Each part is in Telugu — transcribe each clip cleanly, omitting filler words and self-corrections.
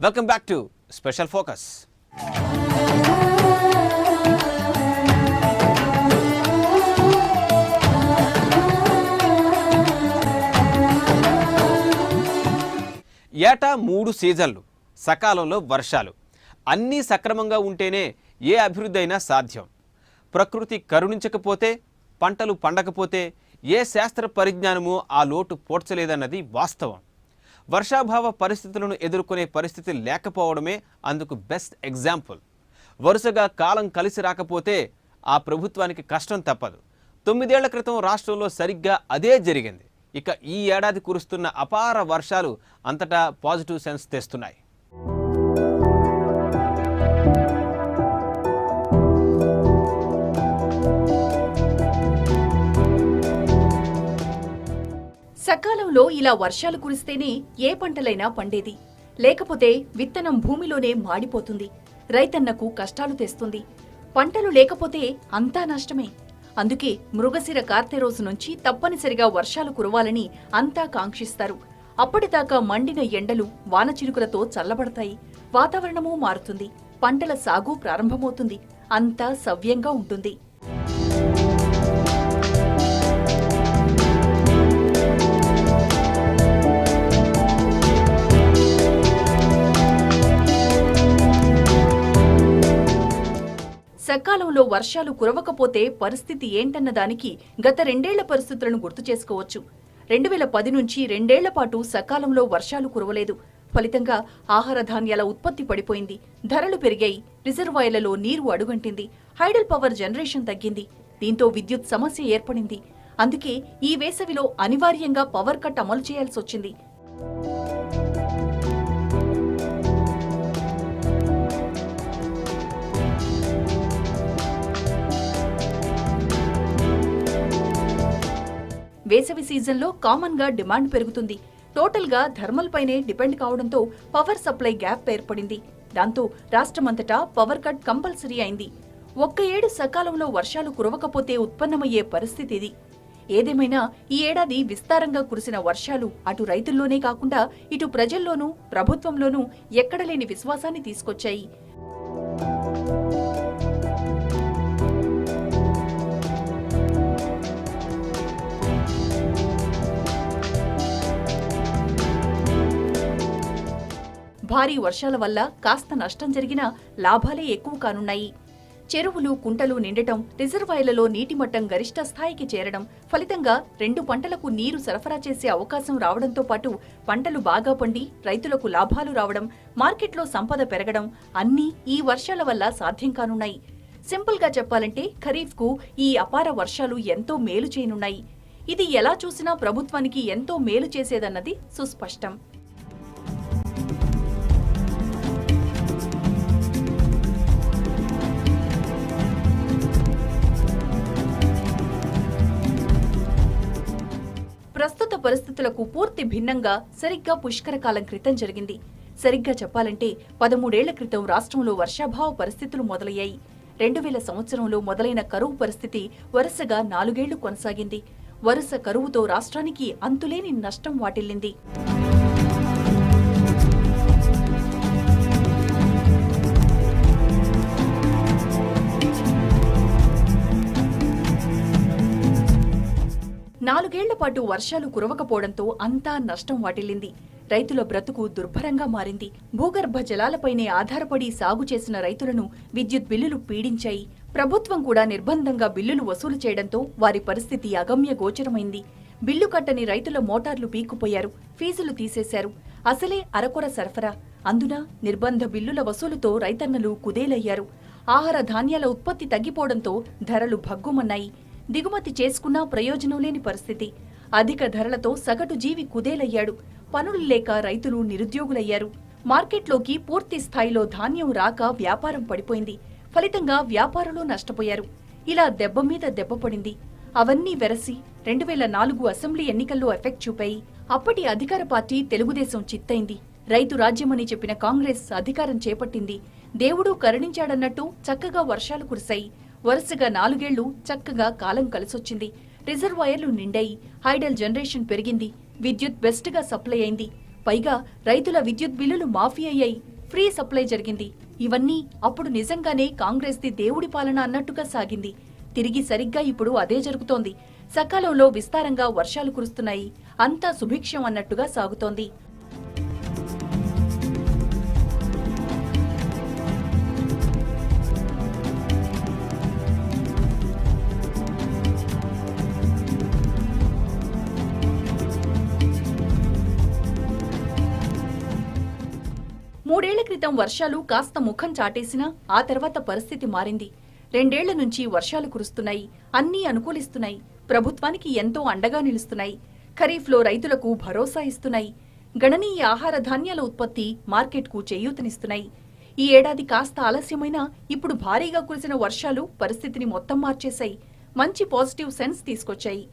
Welcome back to special focus. ఏటా 3 సీజన్లు, సకాలంలో వర్షాలు, అన్నీ సక్రమంగా ఉంటేనే ఏ అభివృద్ధి అయినా సాధ్యం. ప్రకృతి కరుణించకపోతే, పంటలు పండకపోతే ఏ శాస్త్ర పరిజ్ఞానమూ ఆ లోటు పోడ్చలేదన్నది వాస్తవం. వర్షాభావ పరిస్థితులను ఎదుర్కొనే పరిస్థితి లేకపోవడమే అందుకు బెస్ట్ ఎగ్జాంపుల్. వరుసగా కాలం కలిసి రాకపోతే ఆ ప్రభుత్వానికి కష్టం తప్పదు. 9 ఏళ్ల క్రితం రాష్ట్రంలో సరిగ్గా అదే జరిగింది. ఇక ఈ ఏడాది కురుస్తున్న అపార వర్షాలు అంతటా పాజిటివ్ సెన్స్ తెస్తున్నాయి. సకాలంలో ఇలా వర్షాలు కురిస్తేనే ఏ పంటలైనా పండేది. లేకపోతే విత్తనం భూమిలోనే మాడిపోతుంది, రైతన్నకు కష్టాలు తెస్తుంది. పంటలు లేకపోతే అంతా నష్టమే. అందుకే మృగశిర కార్తె రోజు నుంచి తప్పనిసరిగా వర్షాలు కురవాలని అంతా కాంక్షిస్తారు. అప్పటిదాకా మండిన ఎండలు వానచినుకులతో చల్లబడతాయి, వాతావరణమూ మారుతుంది, పంటల సాగు ప్రారంభమవుతుంది, అంతా సవ్యంగా ఉంటుంది. సకాలంలో వర్షాలు కురవకపోతే పరిస్థితి ఏంటన్నదానికి గత 2 ఏళ్ల పరిస్థితులను గుర్తు చేసుకోవచ్చు. 2010 నుంచి 2 ఏళ్ల పాటు సకాలంలో వర్షాలు కురవలేదు. ఫలితంగా ఆహార ధాన్యాల ఉత్పత్తి పడిపోయింది, ధరలు పెరిగాయి, రిజర్వాయర్లలో నీరు అడుగంటింది, హైడల్ పవర్ జనరేషన్ తగ్గింది. దీంతో విద్యుత్ సమస్య ఏర్పడింది. అందుకే ఈ వేసవిలో అనివార్యంగా పవర్ కట్ అమలు చేయాల్సొచ్చింది. వేసవి సీజన్లో కామన్ గా డిమాండ్ పెరుగుతుంది. టోటల్ గా థర్మల్ పైనే డిపెండ్ కావడంతో పవర్ సప్లై గ్యాప్ ఏర్పడింది. దాంతో రాష్ట్రమంతటా పవర్ కట్ కంపల్సరీ అయింది. ఒక్క ఏడు సకాలంలో వర్షాలు కురవకపోతే ఉత్పన్నమయ్యే పరిస్థితి ఇది. ఏదేమైనా ఈ ఏడాది విస్తారంగా కురిసిన వర్షాలు అటు రైతుల్లోనే కాకుండా ఇటు ప్రజల్లోనూ ప్రభుత్వంలోనూ ఎక్కడలేని విశ్వాసాన్ని తీసుకొచ్చాయి. భారీ వర్షాల వల్ల కాస్త నష్టం జరిగినా లాభాలే ఎక్కువ కానున్నాయి. చెరువులు, కుంటలు నిండటం, రిజర్వాయర్లలో నీటి మట్టం గరిష్ట స్థాయికి చేరడం, ఫలితంగా 2 పంటలకు నీరు సరఫరా చేసే అవకాశం రావడంతో పాటు పంటలు బాగా పండి రైతులకు లాభాలు రావడం, మార్కెట్లో సంపద పెరగడం అన్నీ ఈ వర్షాల వల్ల సాధ్యం కానున్నాయి. సింపుల్ గా చెప్పాలంటే ఖరీఫ్ కు ఈ అపార వర్షాలు ఎంతో మేలు చేయనున్నాయి. ఇది ఎలా చూసినా ప్రభుత్వానికి ఎంతో మేలు చేసేదన్నది సుస్పష్టం. ప్రస్తుత పరిస్థితులకు పూర్తి భిన్నంగా సరిగ్గా పుష్కరకాలం క్రితం జరిగింది. సరిగ్గా చెప్పాలంటే 13 ఏళ్ల క్రితం రాష్ట్రంలో వర్షాభావ పరిస్థితులు మొదలయ్యాయి. 2000 సంవత్సరంలో మొదలైన కరువు పరిస్థితి వరుసగా 4 ఏళ్లు కొనసాగింది. వరుస కరువుతో రాష్ట్రానికి అంతులేని నష్టం వాటిల్లింది. నాలుగేళ్ల పాటు వర్షాలు కురవకపోవడంతో అంతా నష్టం వాటిల్లింది. రైతుల బ్రతుకు దుర్భరంగా మారింది. భూగర్భ జలాలపైనే ఆధారపడి సాగు చేసిన రైతులను విద్యుత్ బిల్లులు పీడించాయి. ప్రభుత్వం కూడా నిర్బంధంగా బిల్లులు వసూలు చేయడంతో వారి పరిస్థితి అగమ్య గోచరమైంది. బిల్లు కట్టని రైతుల మోటార్లు పీక్కుపోయారు, ఫీజులు తీసేశారు. అసలే అరకొర సరఫరా, అందున నిర్బంధ బిల్లుల వసూలుతో రైతన్నలు కుదేలయ్యారు. ఆహార ధాన్యాల ఉత్పత్తి తగ్గిపోవడంతో ధరలు భగ్గుమన్నాయి. దిగుమతి చేసుకున్నా ప్రయోజనం లేని పరిస్థితి. అధిక ధరలతో సగటు జీవి కుదేలయ్యాడు. పనులు లేక రైతులు నిరుద్యోగులయ్యారు. మార్కెట్లోకి పూర్తి స్థాయిలో ధాన్యం రాక వ్యాపారం పడిపోయింది. ఫలితంగా వ్యాపారులు నష్టపోయారు. ఇలా దెబ్బ మీద దెబ్బ పడింది. అవన్నీ వెరసి 2004 అసెంబ్లీ ఎన్నికల్లో ఎఫెక్ట్ చూపాయి. అప్పటి అధికార పార్టీ తెలుగుదేశం చిత్తైంది. రైతు రాజ్యమని చెప్పిన కాంగ్రెస్ అధికారం చేపట్టింది. దేవుడు కరుణించాడన్నట్టు చక్కగా వర్షాలు కురిశాయి. వరుసగా 4 ఏళ్లు చక్కగా కాలం కలిసొచ్చింది. రిజర్వాయర్లు నిండాయి, హైడల్ జనరేషన్ పెరిగింది, విద్యుత్ బెస్ట్ గా సప్లై అయింది. పైగా రైతుల విద్యుత్ బిల్లులు మాఫీ అయ్యాయి. ఫ్రీ సప్లై జరిగింది. ఇవన్నీ అప్పుడు నిజంగానే కాంగ్రెస్ది దేవుడి పాలన అన్నట్టుగా సాగింది. తిరిగి సరిగ్గా ఇప్పుడు అదే జరుగుతోంది. సకాలంలో విస్తారంగా వర్షాలు కురుస్తున్నాయి. అంతా సుభిక్షం అన్నట్టుగా సాగుతోంది. మూడేళ్ల క్రితం వర్షాలు కాస్త ముఖం చాటేసినా ఆ తర్వాత పరిస్థితి మారింది. 2 ఏళ్ల నుంచి వర్షాలు కురుస్తున్నాయి. అన్నీ అనుకూలిస్తున్నాయి. ప్రభుత్వానికి ఎంతో అండగా నిలుస్తున్నాయి. ఖరీఫ్లో రైతులకు భరోసా ఇస్తున్నాయి. గణనీయ ఆహార ధాన్యాల ఉత్పత్తి మార్కెట్కు చేయూతనిస్తున్నాయి. ఈ ఏడాది కాస్త ఆలస్యమైనా ఇప్పుడు భారీగా కురిసిన వర్షాలు పరిస్థితిని మొత్తం మార్చేశాయి. మంచి పాజిటివ్ సెన్స్ తీసుకొచ్చాయి.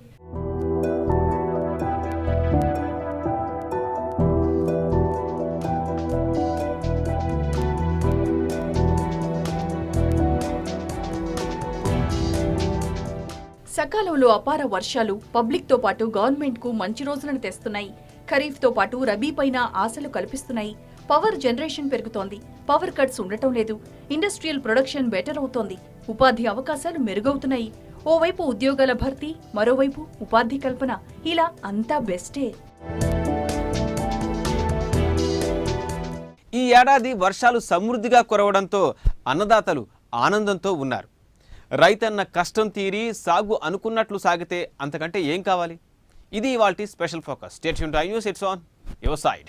సకాలంలో అపార వర్షాలు పబ్లిక్తో పాటు గవర్నమెంట్కు మంచి రోజులను తెస్తున్నాయి. ఖరీఫ్తో పాటు రబీ పైన ఆశలు కల్పిస్తున్నాయి. పవర్ జనరేషన్ పెరుగుతోంది. పవర్ కట్స్ ఉండటం లేదు. ఇండస్ట్రియల్ ప్రొడక్షన్ బెటర్ అవుతోంది. ఉపాధి అవకాశాలు మెరుగవుతున్నాయి. ఓవైపు ఉద్యోగాల భర్తీ, మరోవైపు ఉపాధి కల్పన. ఇలా అంతా బెస్టే. ఈ ఏడాది వర్షాలు సమృద్ధిగా కురవడంతో అన్నదాతలు ఆనందంతో ఉన్నారు. రైతన్న కష్టం తీరి సాగు అనుకున్నట్లు సాగితే అంతకంటే ఏం కావాలి? ఇది ఇవాల్టి special focus. Stay tuned to iNews, it's on your side.